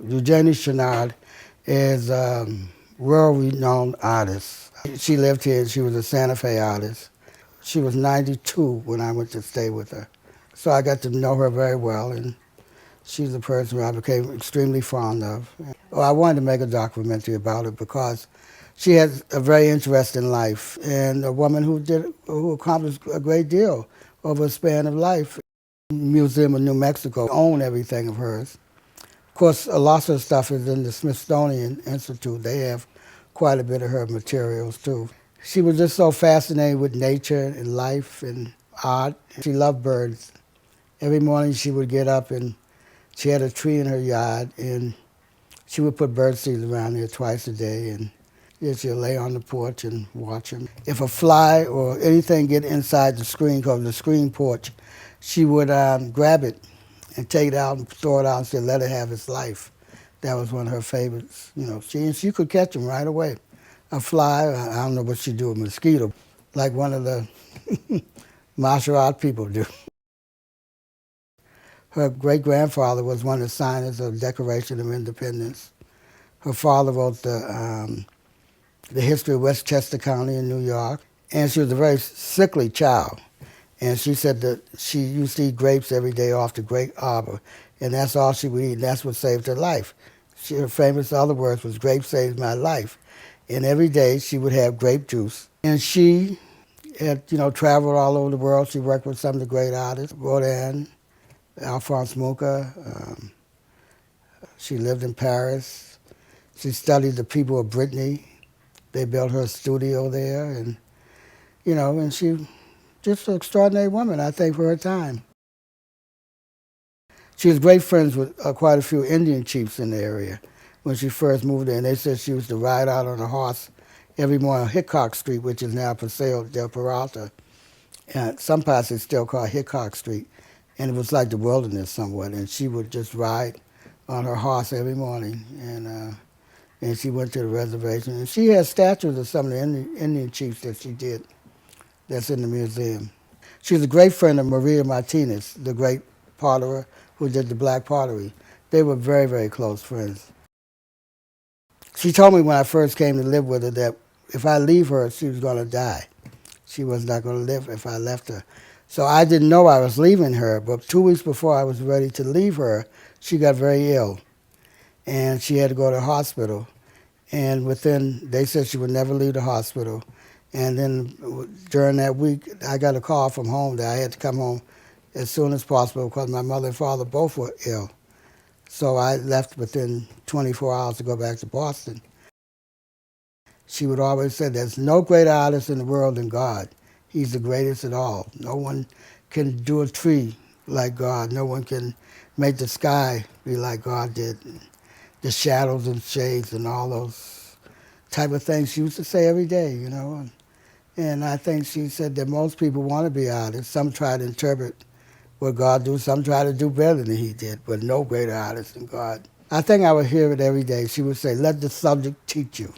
Eugenie Shonnard is a world-renowned artist. She lived here. She was a Santa Fe artist. She was 92 when I went to stay with her. So I got to know her very well, and she's a person who I became extremely fond of. Well, I wanted to make a documentary about her because she has a very interesting life and a woman who accomplished a great deal over a span of life. The Museum of New Mexico own everything of hers. Of course, a lot of her stuff is in the Smithsonian Institute. They have quite a bit of her materials, too. She was just so fascinated with nature and life and art. She loved birds. Every morning she would get up and she had a tree in her yard, and she would put bird seeds around there twice a day, and she'd lay on the porch and watch them. If a fly or anything get inside the screen, called the screen porch, she would grab it and take it out and throw it out and say, let it have its life. That was one of her favorites. You know, she could catch them right away. A fly, I don't know what she'd do, a mosquito, like one of the martial art people do. Her great-grandfather was one of the signers of the Declaration of Independence. Her father wrote the history of Westchester County in New York. And she was a very sickly child. And she said that she used to eat grapes every day off the grape arbor, and that's all she would eat, and that's what saved her life. Her famous other words was, "Grape saves my life." And every day she would have grape juice. And she had, traveled all over the world. She worked with some of the great artists, Rodin, Alphonse Mucha. She lived in Paris. She studied the people of Brittany. They built her studio there, and, and she just an extraordinary woman, I think, for her time. She was great friends with quite a few Indian chiefs in the area when she first moved there. And they said she used to ride out on a horse every morning on Hickok Street, which is now Paseo del Peralta. And some parts it's still called Hickok Street. And it was like the wilderness somewhat. And she would just ride on her horse every morning. And she went to the reservation. And she has statues of some of the Indian chiefs that she did. That's in the museum. She was a great friend of Maria Martinez, the great potterer who did the black pottery. They were very, very close friends. She told me when I first came to live with her that if I leave her, she was going to die. She was not going to live if I left her. So I didn't know I was leaving her, but 2 weeks before I was ready to leave her, she got very ill. And she had to go to the hospital. And they said she would never leave the hospital. And then during that week, I got a call from home that I had to come home as soon as possible because my mother and father both were ill. So I left within 24 hours to go back to Boston. She would always say, there's no greater artist in the world than God. He's the greatest of all. No one can do a tree like God. No one can make the sky be like God did. The shadows and shades and all those type of things she used to say every day, And I think she said that most people want to be artists. Some try to interpret what God do. Some try to do better than he did, but no greater artist than God. I think I would hear it every day. She would say, let the subject teach you.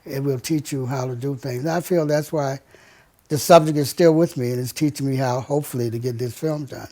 It will teach you how to do things. And I feel that's why the subject is still with me and is teaching me how, hopefully, to get this film done.